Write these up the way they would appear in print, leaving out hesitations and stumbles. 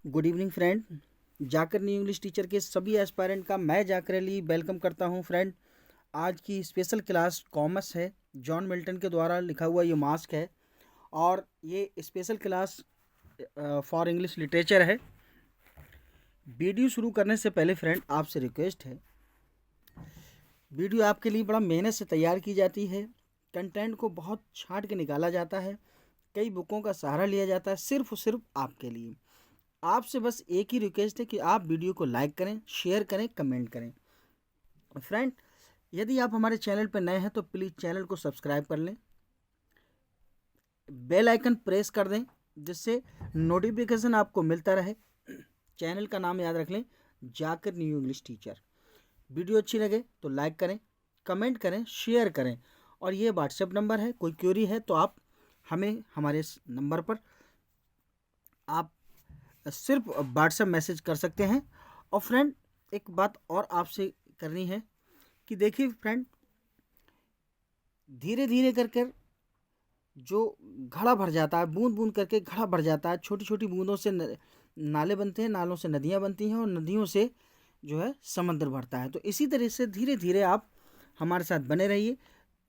Good evening friend. जाकर new English teacher के सभी एस्पायरेंट का मैं जाकर अली वेलकम करता हूं फ्रेंड। आज की स्पेशल क्लास कॉमर्स है। जॉन मिल्टन के द्वारा लिखा हुआ ये मास्क है और ये special class for English literature है। वीडियो शुरू करने से पहले फ्रेंड आपसे रिक्वेस्ट है, वीडियो आपके लिए बड़ा मेहनत से तैयार की जाती है। कंटेंट को बहुत छांट के निकाला जाता है, कई बुकों का सहारा लिया जाता है सिर्फ और सिर्फ आपके लिए। आपसे बस एक ही रिक्वेस्ट है कि आप वीडियो को लाइक करें, शेयर करें, कमेंट करें। फ्रेंड, यदि आप हमारे चैनल पर नए हैं तो प्लीज़ चैनल को सब्सक्राइब कर लें, बेल आइकन प्रेस कर दें जिससे नोटिफिकेशन आपको मिलता रहे। चैनल का नाम याद रख लें, जाकर न्यू इंग्लिश टीचर। वीडियो अच्छी लगे तो लाइक करें, कमेंट करें, शेयर करें। और ये व्हाट्सएप नंबर है, कोई क्वेरी है तो आप हमें हमारे इस नंबर पर आप सिर्फ व्हाट्सएप मैसेज कर सकते हैं। और फ्रेंड, एक बात और आपसे करनी है कि देखिए फ्रेंड, धीरे धीरे कर कर जो घड़ा भर जाता है, बूंद बूंद करके घड़ा भर जाता है। छोटी छोटी बूंदों से नाले बनते हैं, नालों से नदियाँ बनती हैं और नदियों से जो है समंदर भरता है। तो इसी तरह से धीरे धीरे आप हमारे साथ बने रहिए,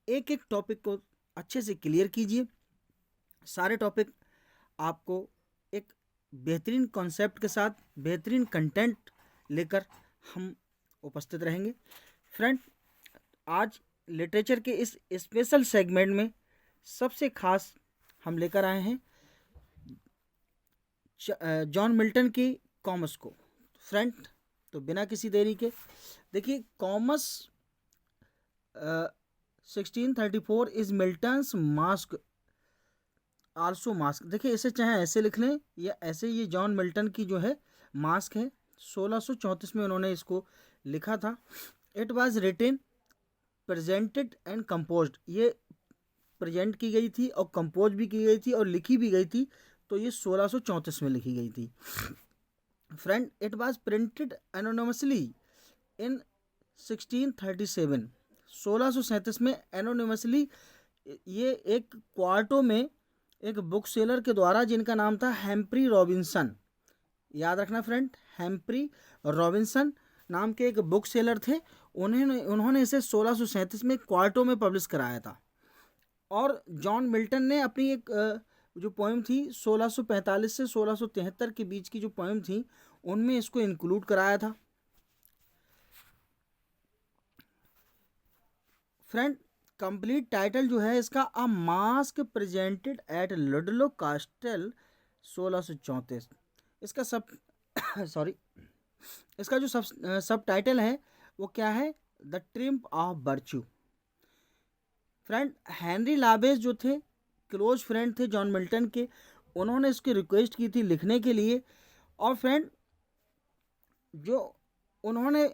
एक एक टॉपिक को अच्छे से क्लियर कीजिए। सारे टॉपिक आपको एक बेहतरीन कॉन्सेप्ट के साथ बेहतरीन कंटेंट लेकर हम उपस्थित रहेंगे। फ्रेंड, आज लिटरेचर के इस स्पेशल सेगमेंट में सबसे खास हम लेकर आए हैं जॉन मिल्टन की कॉमर्स को। फ्रेंड, तो बिना किसी देरी के देखिए, commerce 1634 is Milton's mask also mask. देखिए, इसे चाहे ऐसे लिख लें या ऐसे, ये जॉन मिल्टन की जो है मास्क है। 1634 में उन्होंने इसको लिखा था। It was written, presented and composed. ये प्रेजेंट की गई थी और कंपोज भी की गई थी और लिखी भी गई थी। तो ये 1634 में लिखी गई थी। Friend, it was printed anonymously in 1637। 1637 में एनोनिमसली ये एक क्वार्टो में एक बुक सेलर के द्वारा, जिनका नाम था हेम्प्री रॉबिन्सन। याद रखना फ्रेंड, हेम्प्री रॉबिन्सन नाम के एक बुक सेलर थे। उन्होंने इसे 1637 में क्वार्टो में पब्लिश कराया था। और जॉन मिल्टन ने अपनी एक जो पोएम थी 1645 से 1673 के बीच की जो पोएम थी, उनमें इसको इंक्लूड कराया था। फ्रेंड, कंप्लीट टाइटल जो है इसका, a mask presented at Ludlow Castle 1634। इसका सब सॉरी इसका जो सब टाइटल है वो क्या है? द ट्रिम्प ऑफ बर्च्यू। फ्रेंड, हेनरी लाबेज जो थे, क्लोज फ्रेंड थे जॉन मिल्टन के, उन्होंने इसकी रिक्वेस्ट की थी लिखने के लिए। और फ्रेंड, जो उन्होंने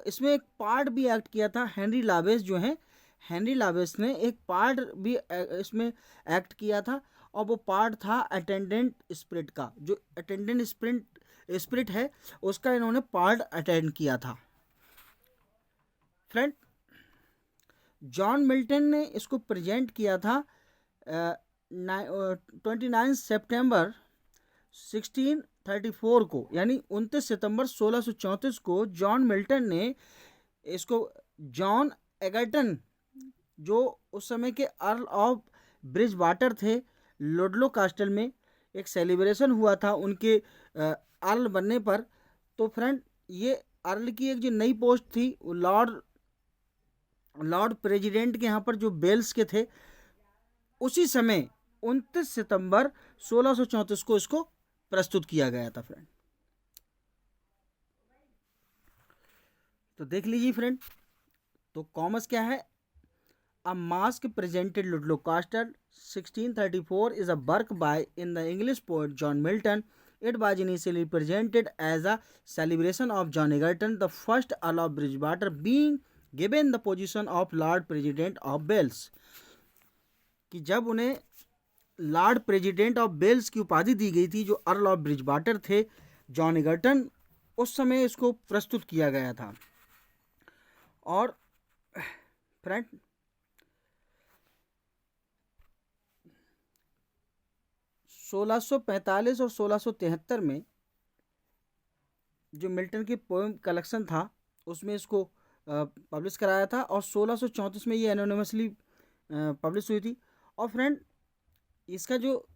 इसमें एक पार्ट भी एक्ट किया था। हेनरी लाबेज जो है, हेनरी लाबेज ने एक पार्ट भी इसमें एक्ट किया था। और वो पार्ट था अटेंडेंट स्पिरिट का। जो अटेंडेंट स्पिरिट है, उसका इन्होंने पार्ट अटेंड किया था। फ्रेंड, जॉन मिल्टन ने इसको प्रेजेंट किया था 29 सितंबर 1634 को, यानी 29 सितंबर 1634 को जॉन मिल्टन ने इसको जॉन एगर्टन, जो उस समय के अर्ल ऑफ ब्रिज वाटर थे, लुडलो कास्टल में एक सेलिब्रेशन हुआ था उनके अर्ल बनने पर। तो फ्रेंड, ये अर्ल की एक जो नई पोस्ट थी, लॉर्ड प्रेसिडेंट के यहाँ पर जो बेल्स के थे, उसी समय 29 सितंबर 1634 को इसको प्रस्तुत किया गया था। फ्रेंड, तो देख लीजिए फ्रेंड, तो कॉमर्स क्या है? A mask presented Ludlow Castle 1634 is a work by in the English poet John Milton. It was initially presented as a celebration of John Egerton, the first Earl of Bridgewater, being given the position of Lord President of Wales. कि जब उन्हें Lord president of Wales की उपाधि दी गई थी, जो earl of Bridgewater थे John Egerton, उस समय इसको प्रस्तुत किया गया था। और फ्रेंड, 1645 और 1673 में जो मिल्टन की पोएम कलेक्शन था उसमें इसको पब्लिश कराया था, और 1634 में ये एनोनिमसली पब्लिश हुई थी। और फ्रेंड, इसका जो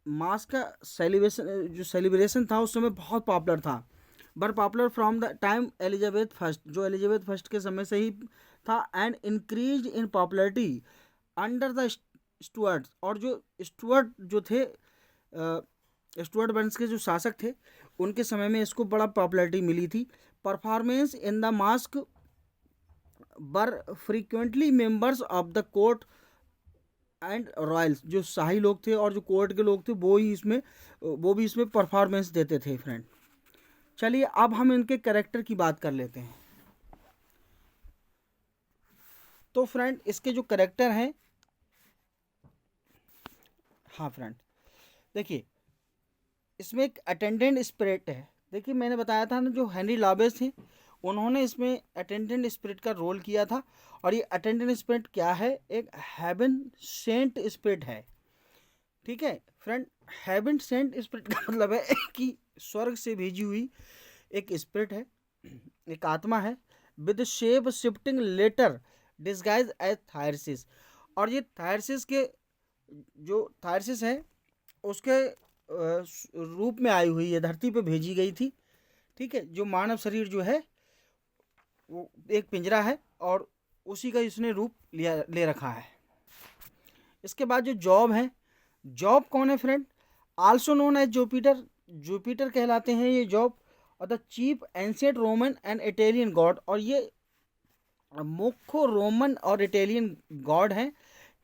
मास का सेलिब्रेशन था उस समय बहुत पॉपुलर था, but popular from the time Elizabeth first, जो एलिजाबेथ फर्स्ट के समय से ही था, and increase in popularity under the Stuarts. और जो स्टुअर्ट जो थे, स्टुअर्ट वंश के जो शासक थे, उनके समय में इसको बड़ा पॉपुलरिटी मिली थी। Performance in the mask were frequently members of the court and Royals, जो शाही लोग थे और जो कोर्ट के लोग थे वो भी इसमें परफॉर्मेंस देते थे फ्रेंड। चलिए अब हम इनके कैरेक्टर की बात कर लेते हैं। तो फ्रेंड, इसके जो कैरेक्टर हैं, हाँ फ्रेंड, देखिए इसमें एक अटेंडेंट स्पिरिट है। देखिए मैंने बताया था ना, जो हेनरी लॉबेस थे उन्होंने इसमें अटेंडेंट स्पिरिट का रोल किया था। और ये अटेंडेंट स्पिरिट क्या है? एक हेवन सेंट स्पिरिट है। ठीक है फ्रेंड, हेवन सेंट स्पिरिट का मतलब है कि स्वर्ग से भेजी हुई एक स्पिरिट है, एक आत्मा है, with shape shifting later disguise as Thyrsis. और ये थायरसिस के जो थायरसिस है उसके रूप में आई हुई है, धरती पे भेजी गई थी। ठीक है, जो मानव शरीर जो है वो एक पिंजरा है और उसी का इसने रूप ले रखा है। इसके बाद जो जॉब है, जॉब कौन है friend? Also known as Jupiter, Jupiter कहलाते हैं ये जॉब, और the chief ancient Roman and Italian god. और ये मुख्य रोमन और इटालियन गॉड हैं।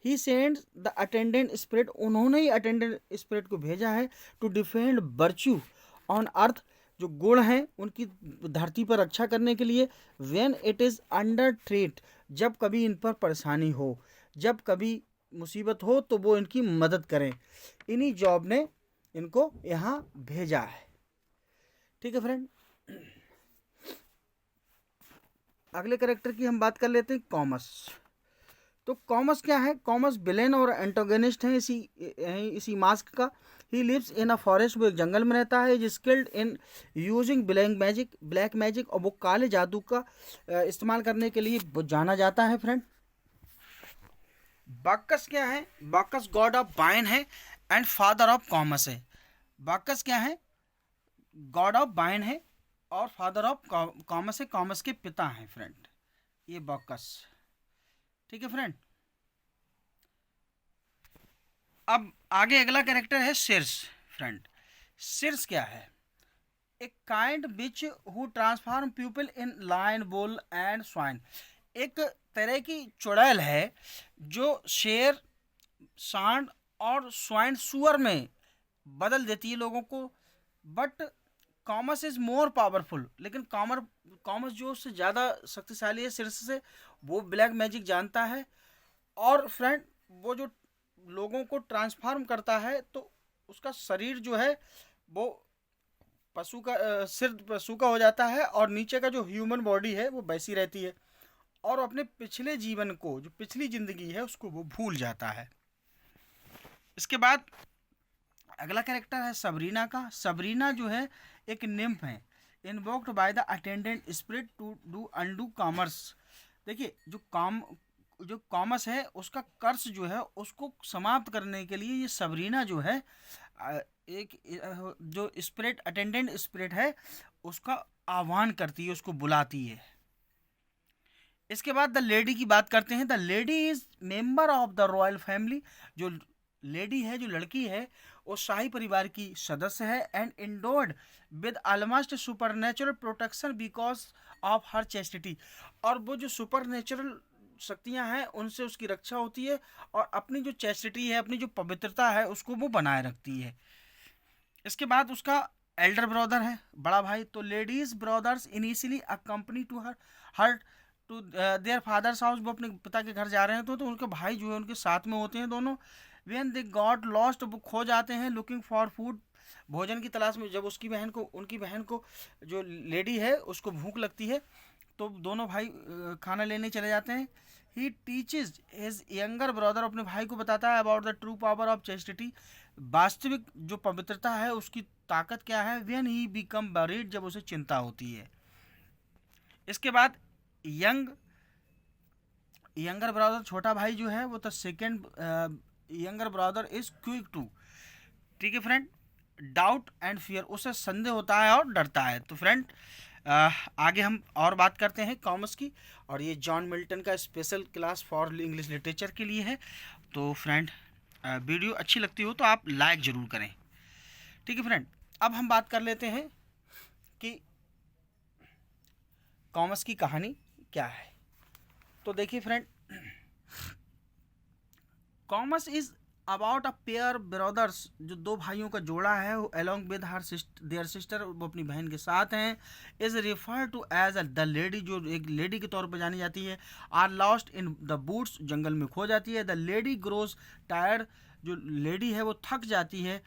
He sends the attendant spirit, उन्होंने ही अटेंडेंट स्पिरिट को भेजा है to defend virtue on earth, जो गुण हैं उनकी धरती पर रक्षा करने के लिए। When it is under threat, जब कभी इन पर परेशानी हो, जब कभी मुसीबत हो तो वो इनकी मदद करें। इन्हीं जॉब ने इनको यहाँ भेजा है। ठीक है फ्रेंड, अगले कैरेक्टर की हम बात कर लेते हैं, कॉमस। तो कॉमस क्या है? कॉमस विलेन और एंटागोनिस्ट है इसी मास्क का। He lives in a forest, वो एक जंगल में रहता है। Is skilled in using black magic, और वो काले जादू का इस्तेमाल करने के लिए वो जाना जाता है फ्रेंड। बाकस क्या है? बाकस गॉड ऑफ बाइन है एंड फादर ऑफ कॉमस है। बाकस क्या है? गॉड ऑफ बाइन है और फादर ऑफ कॉमस है, कॉमस के पिता हैं फ्रेंड ये बाकस। ठीक है फ्रेंड, अब आगे अगला कैरेक्टर है सिर्स फ्रेंड। सिर्स क्या है? एक kind witch who transform people in lion, bull and swine. एक तरह की चुड़ैल है जो शेर, सांड और स्वाइन, सुअर में बदल देती है लोगों को। But commas is more powerful, लेकिन कॉमस जो उससे ज़्यादा शक्तिशाली है सिर्स से, वो ब्लैक मैजिक जानता है। और फ्रेंड, वो जो लोगों को ट्रांसफॉर्म करता है तो उसका शरीर जो है वो पशु का सिर पशु का हो जाता है, और नीचे का जो ह्यूमन बॉडी है वो वैसी रहती है, और अपने पिछले जीवन को, जो पिछली जिंदगी है, उसको वो भूल जाता है। इसके बाद अगला कैरेक्टर है सबरीना का। सबरीना जो है एक निम्फ है, invoked by the attendant spirit to do undo Comus. देखिए जो कॉमस है उसका कर्स जो है उसको समाप्त करने के लिए ये सबरीना जो है एक जो स्पिरिट, अटेंडेंट स्पिरिट है, उसका आह्वान करती है, उसको बुलाती है। इसके बाद द लेडी की बात करते हैं। The lady is member of the royal family. जो लेडी है, जो लड़की है, वो शाही परिवार की सदस्य है, and endured with almost supernatural protection because of her chastity. और वो जो सुपरनेचुरल शक्तियां हैं उनसे उसकी रक्षा होती है, और अपनी जो चेस्टिटी है, अपनी जो पवित्रता है, उसको वो बनाए रखती है। इसके बाद उसका एल्डर ब्रदर है, बड़ा भाई। तो lady's brothers initially accompany to her to their father's house, वो अपने पिता के घर जा रहे हैं तो उनके भाई जो है उनके साथ में होते हैं दोनों। व्हेन दे गॉट लॉस्ट, वो खो जाते हैं, लुकिंग फॉर फूड, भोजन की तलाश में। जब उनकी बहन को जो लेडी है उसको भूख लगती है तो दोनों भाई खाना लेने चले जाते हैं। ही टीचेज हिज यंगर ब्रदर, अपने भाई को बताता है about the true power of chastity, वास्तविक जो पवित्रता है उसकी ताकत क्या है। व्हेन ही बिकम बरीड, जब उसे चिंता होती है। इसके बाद यंगर ब्रदर, छोटा भाई जो है वो the second younger brother is quick to, ठीक है फ्रेंड, डाउट एंड फियर, उसे संदेह होता है और डरता है। तो फ्रेंड आगे हम और बात करते हैं कॉमर्स की, और ये जॉन मिल्टन का special class for English literature के लिए है। तो फ्रेंड वीडियो अच्छी लगती हो तो आप लाइक ज़रूर करें, ठीक है फ्रेंड। अब हम बात कर लेते हैं कि कॉमर्स की कहानी क्या है। तो देखिए friend, Comus is about a pair brothers, जो दो भाइयों का जोड़ा है, along with her their sister, वो अपनी बहन के साथ हैं। Is refer to as the lady, जो एक लेडी के तौर पर जानी जाती है। Are lost in the woods, जंगल में खो जाती है। द लेडी ग्रोज टायर्ड, जो लेडी है वो थक जाती है।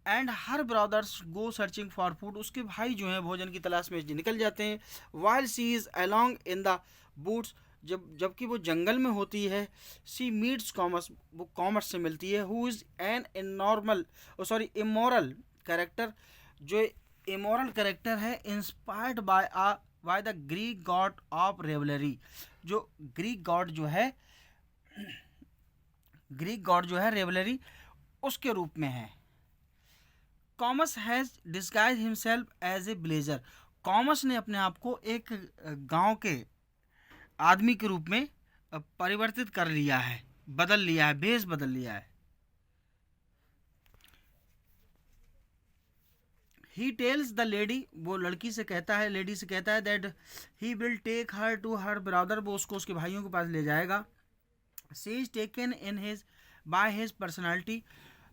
And her brothers go searching for food, उसके भाई जो हैं भोजन की तलाश में निकल जाते हैं। While she is alone in the woods, जबकि वो जंगल में होती है। सी मीट्स कॉमर्स, वो कॉमर्स से मिलती है। Who is an immoral character, जो इमोरल कैरेक्टर है, inspired by the Greek god of revelry, जो ग्रीक गॉड जो है रेवलरी उसके रूप में है। Comus has disguised himself as a villager, Comus ने अपने आप को एक गांव के आदमी के रूप में परिवर्तित कर लिया है, बदल लिया है, भेष बदल लिया है। ही टेल्स द लेडी, वो लड़की से कहता है, लेडी से कहता है, that he will take her to her brother, वो उसको उसके भाइयों के पास ले जाएगा। She is taken in his by his personality,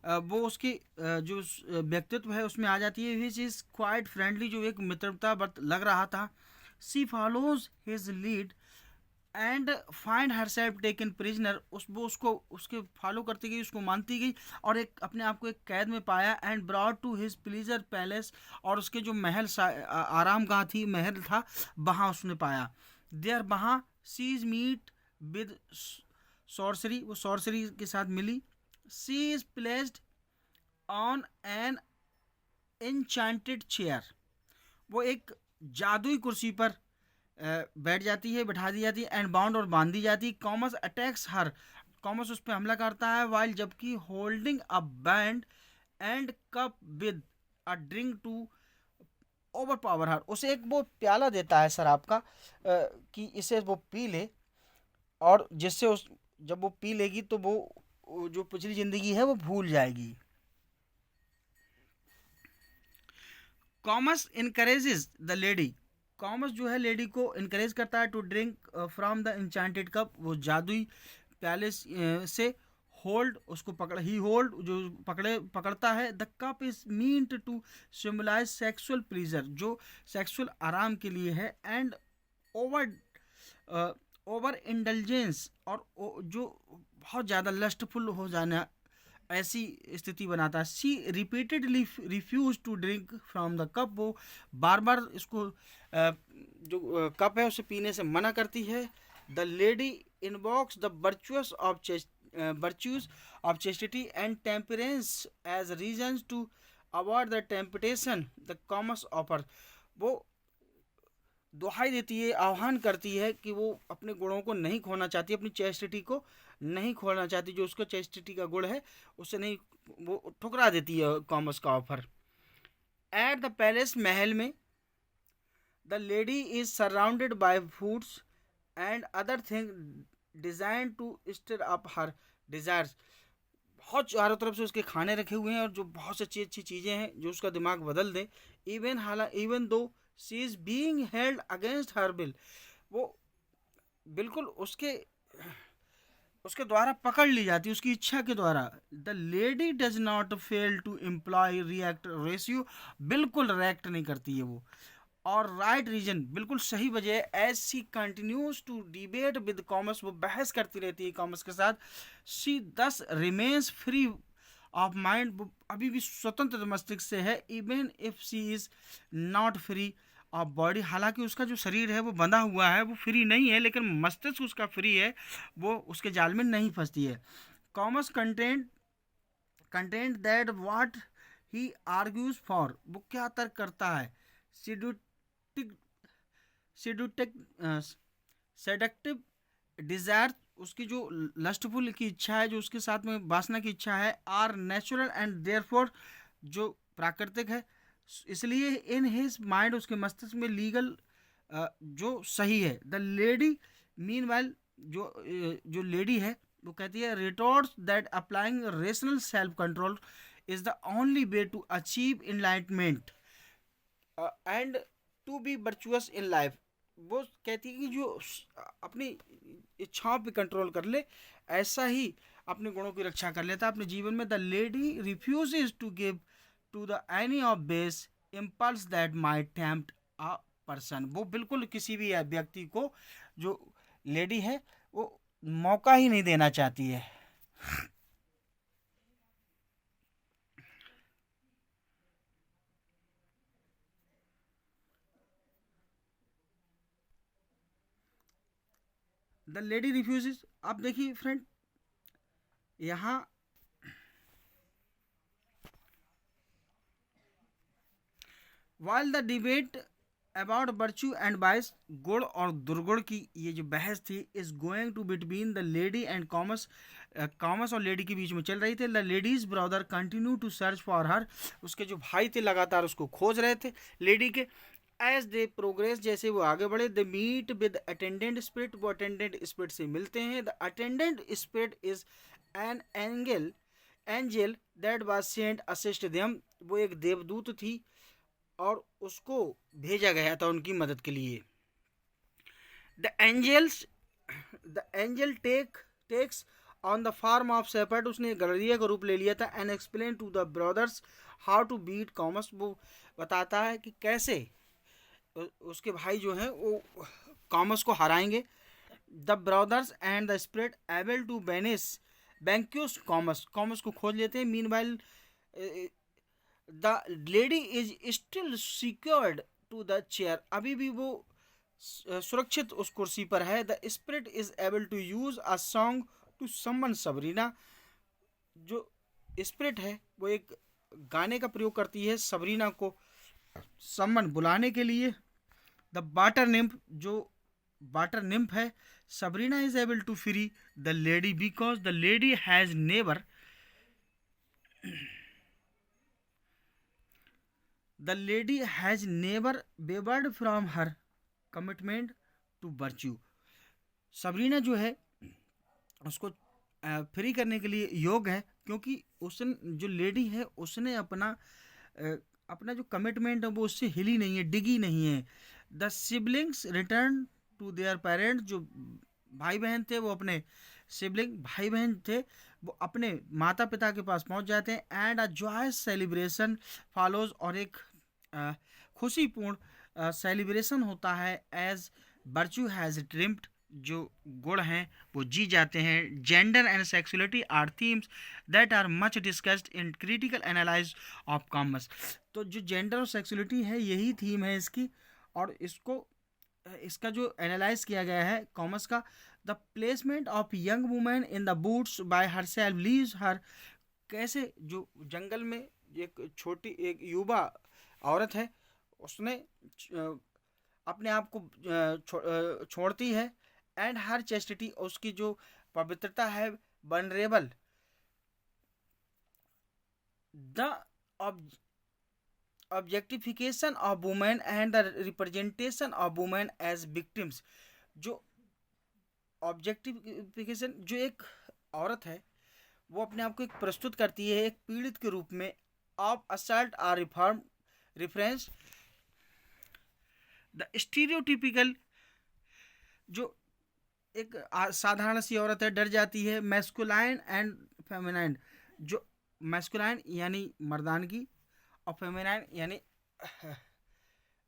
वो उसकी जो व्यक्तित्व है उसमें आ जाती है। विच इज़ क्वाइट फ्रेंडली, जो एक मित्रता लग रहा था। She follows his lead and find herself taken prisoner, वो उसको उसके फॉलो करती गई, उसको मानती गई और एक अपने आप को एक कैद में पाया। And brought to his pleasure palace, और उसके जो महल आराम गाह थी, महल था, वहाँ उसने पाया। देयर वहाँ सीज मीट विद सॉर्सरी, वो सॉर्सरी के साथ मिली। She is placed on an enchanted chair, वो एक जादुई कुर्सी पर बैठ जाती है, बैठा दी जाती है। एंड बाउंड, और बांध दी जाती है। कॉमर्स अटैक्स हर, कॉमर्स उस पर हमला करता है। वाइल, जबकि holding a wand and cup with a drink to overpower her, उसे एक वो प्याला देता है शराब का कि इसे वो पी ले, और जिससे उस जब वो पी लेगी तो वो जो पिछली जिंदगी है वो भूल जाएगी। Comus encourages the lady, Comus जो है लेडी को इनकरेज करता है to drink from the enchanted cup, वो जादुई प्याले से। होल्ड, उसको ही होल्ड, जो पकड़ता है। The cup is meant to symbolize sexual pleasure, जो सेक्सुअल आराम के लिए है। एंड ओवर इंडल्जेंस, और जो बहुत ज़्यादा लस्टफुल हो जाना, ऐसी स्थिति बनाता है। She repeatedly refuse to drink from the cup, वो बार बार इसको जो कप है उसे पीने से मना करती है। The lady Invox the virtues of chastity and temperance as reasons to avoid the temptation the commerce offer, वो दुहाई देती है, आह्वान करती है कि वो अपने गुणों को नहीं खोना चाहती, अपनी चेस्टिटी को नहीं खोना चाहती, जो उसको चेस्टिटी का गुण है उसे नहीं, वो ठुकरा देती है कॉमर्स का ऑफर। एट द पैलेस, महल में, the lady is surrounded by foods and other thing design to stir up her desires, बहुत चारों तरफ से उसके खाने रखे हुए हैं और जो बहुत सी अच्छी अच्छी चीज़ें हैं जो उसका दिमाग बदल दें। Even though she is being held against her will, वो बिल्कुल उसके द्वारा पकड़ ली जाती है, उसकी इच्छा के द्वारा। The lady does not fail to employ react ratio, बिल्कुल रिएक्ट नहीं करती है वो। और राइट रीजन, बिल्कुल सही वजह, as she continues to debate with Comus, वो बहस करती रहती है कॉमर्स के साथ। शी दस रिमेन्स फ्री ऑफ माइंड, वो अभी भी स्वतंत्र मस्तिष्क से है। Even if she is not free, और बॉडी, हालांकि उसका जो शरीर है वो बंधा हुआ है, वो फ्री नहीं है, लेकिन मस्तिष्क उसका फ्री है, वो उसके जाल में नहीं फंसती है। Commerce content that what he argues for, वो क्या तर्क करता है, सिडुटिक सिडुटिक सेडक्टिव डिजायर, उसकी जो लस्टफुल की इच्छा है, जो उसके साथ में वासना की इच्छा है, आर नेचुरल एंड देयरफॉर, जो प्राकृतिक है, इसलिए इन हिज माइंड, उसके मस्तिष्क में लीगल, जो सही है। द लेडी मीन वाइल, जो लेडी है वो कहती है, retorts that applying rational self control is the only way to achieve enlightenment and to be virtuous in life. वो कहती है कि जो अपनी इच्छाओं पे कंट्रोल कर ले, ऐसा ही अपने गुणों की रक्षा कर लेता है अपने जीवन में। The lady refuses to give to the any of base impulse that might tempt a person, वो बिल्कुल किसी भी व्यक्ति को, जो लेडी है, वो मौका ही नहीं देना चाहती है। द लेडी रिफ्यूजेज, आप देखिए फ्रेंड, यहाँ while the debate about virtue and vice, गुण और दुर्गुण की ये जो बहस थी, is going to between the lady and Comus, Comus और लेडी के बीच में चल रही थी। The lady's brother continue to search for her, उसके जो भाई थे लगातार उसको खोज रहे थे लेडी के। एज दे प्रोग्रेस, जैसे वो आगे बढ़े, the meet with attendant spirit, वो अटेंडेंट स्पिरिट से मिलते हैं। The attendant spirit is an angel that was sent assist them, वो एक देवदूत थी और उसको भेजा गया था उनकी मदद के लिए। The angels the angel takes on the form of shepherd, उसने गड़रिया का रूप ले लिया था। And explain to the brothers how to beat Comus, वो बताता है कि कैसे उसके भाई जो हैं वो कॉमर्स को हराएंगे। The brothers and the spirit able to vanquish Comus को खोज लेते हैं। Meanwhile the lady is still secured to the chair, अभी भी वो सुरक्षित उस कुर्सी पर है। The spirit is able to use a song to summon Sabrina, जो स्पिरिट है वो एक गाने का प्रयोग करती है सबरीना को समन बुलाने के लिए। द वाटर निम्फ, जो वाटर निम्फ है, Sabrina is able to free the lady because the lady has never the lady has never wavered from her commitment to virtue, Sabrina जो है उसको फ्री करने के लिए योग्य है, क्योंकि उसने, जो लेडी है, उसने अपना जो कमिटमेंट है वो उससे हिली नहीं है, डिगी नहीं है। The siblings return to their parents, जो भाई बहन थे वो अपने सिबलिंग भाई बहन थे वो अपने माता पिता के पास पहुंच जाते हैं। And a joyous celebration follows, और एक खुशीपूर्ण सेलिब्रेशन होता है। एज वर्च्यू हैज ट्रिम्प्ड, जो गुण हैं वो जी जाते हैं। Gender and sexuality are themes that are much discussed in critical analyse of Comus, तो जो जेंडर और सेक्सुअलिटी है यही थीम है इसकी, और इसका जो एनालाइज किया गया है कॉमर्स का। The placement of young women in the boots bye her self leaves her, कैसे जो जंगल में एक युवा औरत है, उसने अपने आप को छोड़ती है। एंड हर चेस्टिटी, उसकी जो पवित्रता है, vulnerable the objectification of women and the representation of women as victims, जो ऑब्जेक्टिफिकेशन, जो एक औरत है वो अपने आप को एक प्रस्तुत करती है एक पीड़ित के रूप में। Of assault are reform reference the stereotypical, जो एक साधारण सी औरत है, डर जाती है। मैस्कुलाइन एंड फेमिनाइन, जो मैस्कुलाइन यानी मर्दानगी और फेमिनाइन यानी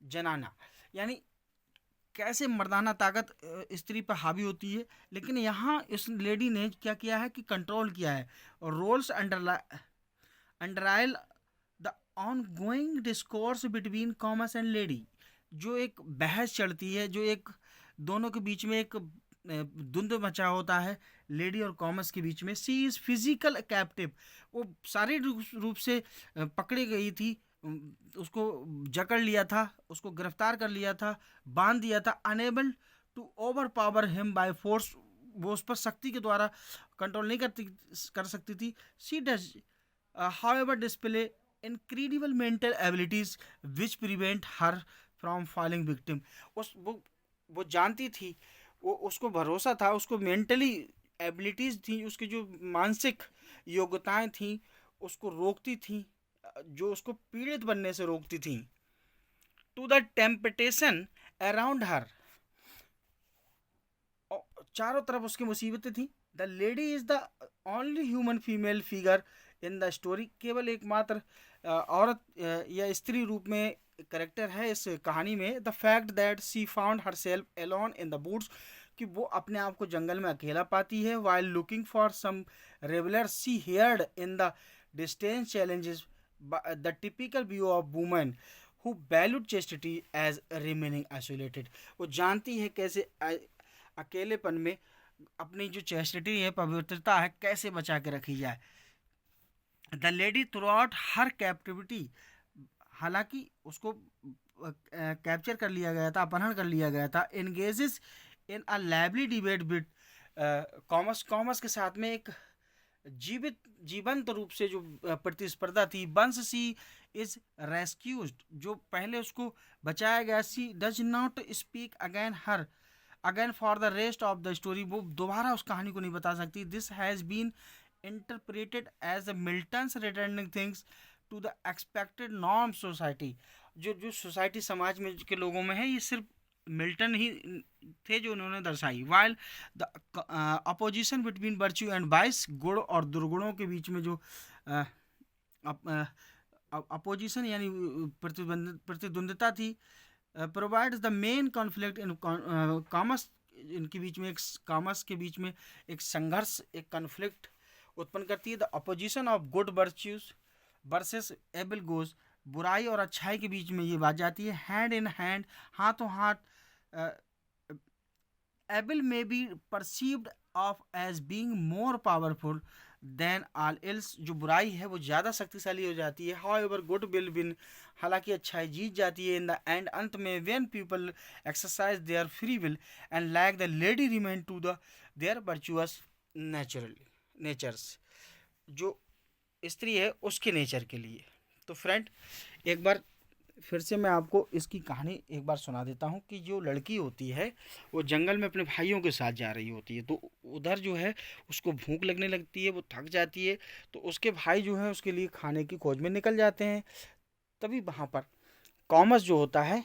जनाना, यानी कैसे मर्दाना ताकत स्त्री पर हावी होती है। लेकिन यहाँ इस लेडी ने क्या किया है कि कंट्रोल किया है, और roles underline the ongoing discourse between Comus and lady, जो एक बहस चलती है, जो एक दोनों के बीच में एक द्वंद्व मचा होता है लेडी और कॉमर्स के बीच में। सी इज़ फिजिकल कैप्टिव, वो शारीरिक रूप से पकड़ी गई थी, उसको जकड़ लिया था, उसको गिरफ्तार कर लिया था, बांध दिया था, unable to overpower him by force, वो उस पर शक्ति के द्वारा कंट्रोल नहीं कर सकती थी। She does however display incredible mental abilities which prevent her from falling victim. उस वो जानती थी, वो उसको भरोसा था, उसको मेंटली एबिलिटीज थी, उसकी जो मानसिक योग्यताएं थी उसको रोकती थी, जो उसको पीड़ित बनने से रोकती थी। टू द टेम्पटेशन अराउंड हर, चारों तरफ उसकी मुसीबतें थी। The lady is the only human female figure in the story, केवल एकमात्र औरत या स्त्री रूप में करेक्टर है इस कहानी में। The fact that she found herself alone in the woods, कि वो अपने आप को जंगल में अकेला पाती है। While looking for some reveller she heard in the distance challenges the typical view of women who valued chastity as remaining isolated. वो जानती है कैसे अकेलेपन में अपनी जो चेस्टिटी है, पवित्रता है, कैसे बचा के रखी जाए। The lady through out her captivity, हालांकि उसको कैप्चर कर लिया गया था, अपहरण कर लिया गया था। Engages in a lively debate with commerce के साथ में एक जीवंत रूप से जो प्रतिस्पर्धा थी। वंस सी इज रेस्क्यूज, जो पहले उसको बचाया गया, she does not speak again for the rest of the story, वो दोबारा उस कहानी को नहीं बता सकती। This has been interpreted as the Milton's returning things to the expected norm society. जो सोसाइटी समाज में के लोगों में है, ये सिर्फ मिल्टन ही थे जो उन्होंने दर्शाई। While the opposition between virtue and vice, गुण और दुर्गुणों के बीच में जो अपोजिशन यानी प्रतिद्वंदिता थी, provides the main conflict in commerce, इनके बीच में एक कॉमर्स के बीच में एक संघर्ष, एक कॉन्फ्लिक्ट उत्पन्न करती है। The opposition of good virtues versus able goes, बुराई और अच्छाई के बीच में ये बात जाती है। हैंड इन हैंड, हाथों हाथ। Able may be perceived of as being more powerful than all else, जो बुराई है वो ज़्यादा शक्तिशाली हो जाती है। हाउएवर गुड विल विन, हालांकि अच्छाई जीत जाती है। इन द एंड, अंत में, when people exercise their free will and like the lady remain to the their virtuous natures, जो स्त्री है उसके नेचर के लिए। तो फ्रेंड, एक बार फिर से मैं आपको इसकी कहानी एक बार सुना देता हूँ कि जो लड़की होती है वो जंगल में अपने भाइयों के साथ जा रही होती है, तो उधर जो है उसको भूख लगने लगती है, वो थक जाती है, तो उसके भाई जो है उसके लिए खाने की खोज में निकल जाते हैं। तभी वहाँ पर कॉमर्स जो होता है,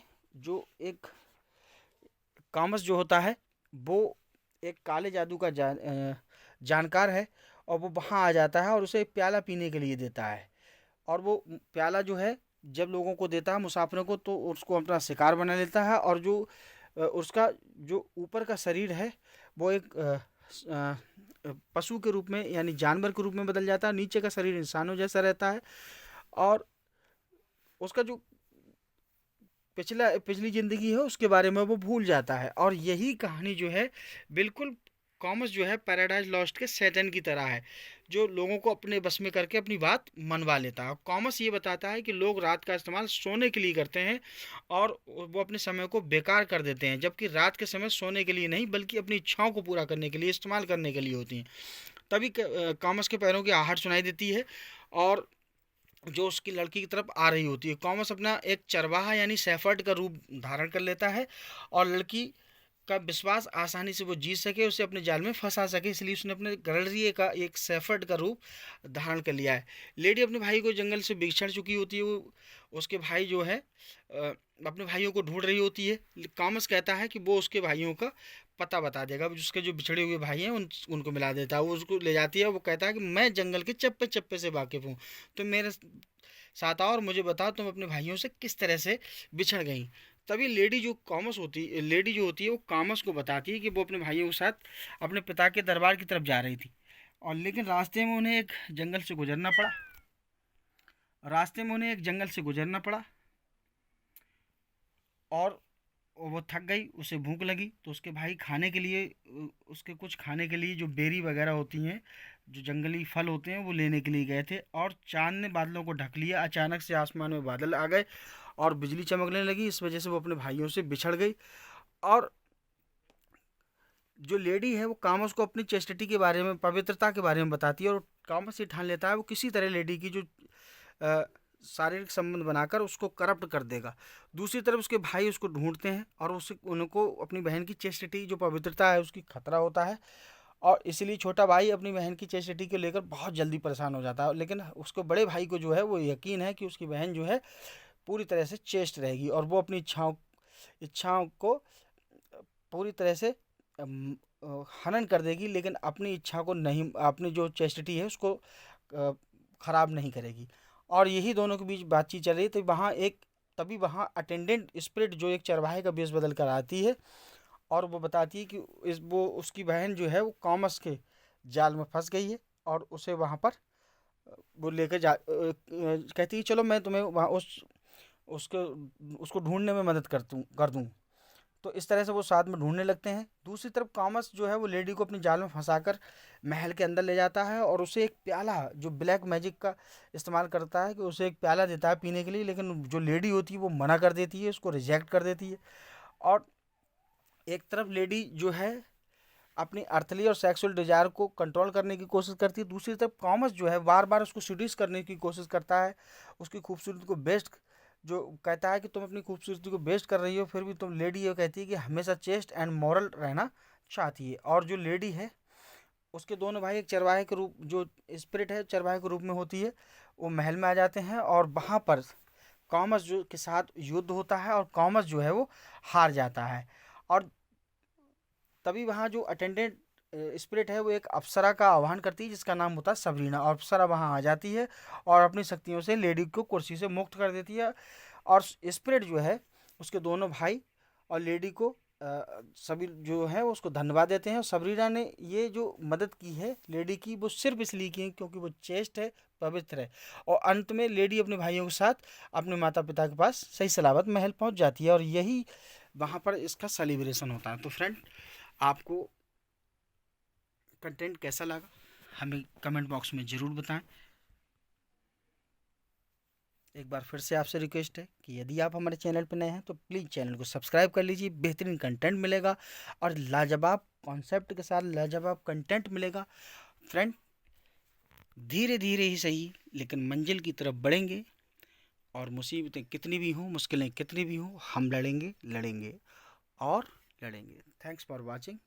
कॉमर्स जो होता है वो एक काले जादू का जानकार है, और वो वहाँ आ जाता है और उसे एक प्याला पीने के लिए देता है। और वो प्याला जो है जब लोगों को देता है, मुसाफिरों को, तो उसको अपना शिकार बना लेता है। और जो उसका जो ऊपर का शरीर है वो एक पशु के रूप में यानी जानवर के रूप में बदल जाता है, नीचे का शरीर इंसानों जैसा रहता है। और उसका जो पिछली ज़िंदगी है उसके बारे में वो भूल जाता है। और यही कहानी जो है बिल्कुल कॉमर्स जो है पैराडाइज लॉस्ट के शैतान की तरह है, जो लोगों को अपने बस में करके अपनी बात मनवा लेता है। कॉमर्स ये बताता है कि लोग रात का इस्तेमाल सोने के लिए करते हैं और वो अपने समय को बेकार कर देते हैं, जबकि रात के समय सोने के लिए नहीं बल्कि अपनी इच्छाओं को पूरा करने के लिए, इस्तेमाल करने के लिए होती हैं। तभी कॉमर्स के पैरों की आहट सुनाई देती है और जो उसकी लड़की की तरफ आ रही होती है। कॉमर्स अपना एक चरवाहा यानी शेफर्ड का रूप धारण कर लेता है और लड़की का विश्वास आसानी से वो जीत सके, उसे अपने जाल में फंसा सके, इसलिए उसने अपने गड़रिए का एक शेफर्ड का रूप धारण कर लिया है। लेडी अपने भाई को जंगल से बिछड़ चुकी होती है, वो उसके भाई जो है अपने भाइयों को ढूंढ रही होती है। कॉमर्स कहता है कि वो उसके भाइयों का पता बता देगा, उसके जो बिछड़े हुए भाई हैं उनको मिला देता है। वो उसको ले जाती है, वो कहता है कि मैं जंगल के चप्पे चप्पे से वाकिफ़ हूँ, तो मेरे साथ आओ और मुझे बताओ तुम अपने भाइयों से किस तरह से बिछड़ गई। तभी लेडी जो होती है वो कॉमर्स को बताती है कि वो अपने भाइयों के साथ अपने पिता के दरबार की तरफ जा रही थी, और लेकिन रास्ते में उन्हें एक जंगल से गुजरना पड़ा। और वो थक गई, उसे भूख लगी, तो उसके भाई खाने के लिए उसके कुछ खाने के लिए जो बेरी वगैरह होती हैं, जो जंगली फल होते हैं, वो लेने के लिए गए थे। और चांद ने बादलों को ढक लिया, अचानक से आसमान में बादल आ गए और बिजली चमकने लगी। इस वजह से वो अपने भाइयों से बिछड़ गई। और जो लेडी है वो कामस को अपनी चेस्टिटी के बारे में, पवित्रता के बारे में बताती है, और कामस ये ठान लेता है वो किसी तरह लेडी की जो अ, शारीरिक संबंध बनाकर उसको करप्ट कर देगा। दूसरी तरफ उसके भाई उसको ढूंढते हैं और उसे उनको अपनी बहन की चेस्टिटी जो पवित्रता है उसकी खतरा होता है, और इसलिए छोटा भाई अपनी बहन की चेस्टिटी को लेकर बहुत जल्दी परेशान हो जाता है। लेकिन उसको बड़े भाई को जो है वो यकीन है कि उसकी बहन जो है पूरी तरह से चेस्ट रहेगी, और वो अपनी इच्छाओं को पूरी तरह से हनन कर देगी, लेकिन अपनी इच्छा को नहीं, अपनी जो चेस्टिटी है उसको ख़राब नहीं करेगी। और यही दोनों के बीच बातचीत चल रही है, तो तभी वहाँ अटेंडेंट स्पिरिट जो एक चरवाहे का वेश बदल कर आती है, और वो बताती है कि वो उसकी बहन जो है वो कॉमर्स के जाल में फंस गई है, और उसे वहाँ पर वो लेकर कहती है चलो मैं तुम्हें वहाँ उसको उसको ढूंढने में मदद कर दूँ। तो इस तरह से वो साथ में ढूंढने लगते हैं। दूसरी तरफ कॉमर्स जो है वो लेडी को अपनी जाल में फंसाकर महल के अंदर ले जाता है, और उसे एक प्याला, जो ब्लैक मैजिक का इस्तेमाल करता है, कि उसे एक प्याला देता है पीने के लिए, लेकिन जो लेडी होती है वो मना कर देती है, उसको रिजेक्ट कर देती है। और एक तरफ लेडी जो है अपनी अर्थली और सेक्सुअल डिजायर को कंट्रोल करने की कोशिश करती है, दूसरी तरफ कॉमर्स जो है बार बार उसको सीड्यूस करने की कोशिश करता है, उसकी खूबसूरती को बेस्ट, जो कहता है कि तुम अपनी खूबसूरती को बेस्ट कर रही हो, फिर भी तुम, लेडी ये कहती है कि हमेशा चेस्ट एंड मॉरल रहना चाहती है। और जो लेडी है उसके दोनों भाई एक चरवाहे के रूप, जो स्पिरिट है चरवाहे के रूप में होती है, वो महल में आ जाते हैं, और वहाँ पर कॉमर्स जो के साथ युद्ध होता है, और कॉमर्स जो है वो हार जाता है। और तभी वहाँ जो अटेंडेंट स्पिरिट है वो एक अप्सरा का आह्वान करती है जिसका नाम होता है सबरीना, और अप्सरा वहाँ आ जाती है और अपनी शक्तियों से लेडी को कुर्सी से मुक्त कर देती है। और स्पिरिट जो है उसके दोनों भाई और लेडी को सभी जो है वो उसको धन्यवाद देते हैं। और सबरीना ने ये जो मदद की है लेडी की, वो सिर्फ इसलिए की है क्योंकि वो चेस्ट है, पवित्र है। और अंत में लेडी अपने भाइयों के साथ अपने माता पिता के पास सही सलामत महल पहुंच जाती है, और यही वहाँ पर इसका सेलिब्रेशन होता है। तो फ्रेंड, आपको कंटेंट कैसा लगा हमें कमेंट बॉक्स में ज़रूर बताएं। एक बार फिर से आपसे रिक्वेस्ट है कि यदि आप हमारे चैनल पर नए हैं तो प्लीज़ चैनल को सब्सक्राइब कर लीजिए, बेहतरीन कंटेंट मिलेगा और लाजवाब कॉन्सेप्ट के साथ लाजवाब कंटेंट मिलेगा। फ्रेंड, धीरे धीरे ही सही लेकिन मंजिल की तरफ बढ़ेंगे, और मुसीबतें कितनी भी हों, मुश्किलें कितनी भी हों, हम लड़ेंगे लड़ेंगे और लड़ेंगे। Thanks for watching.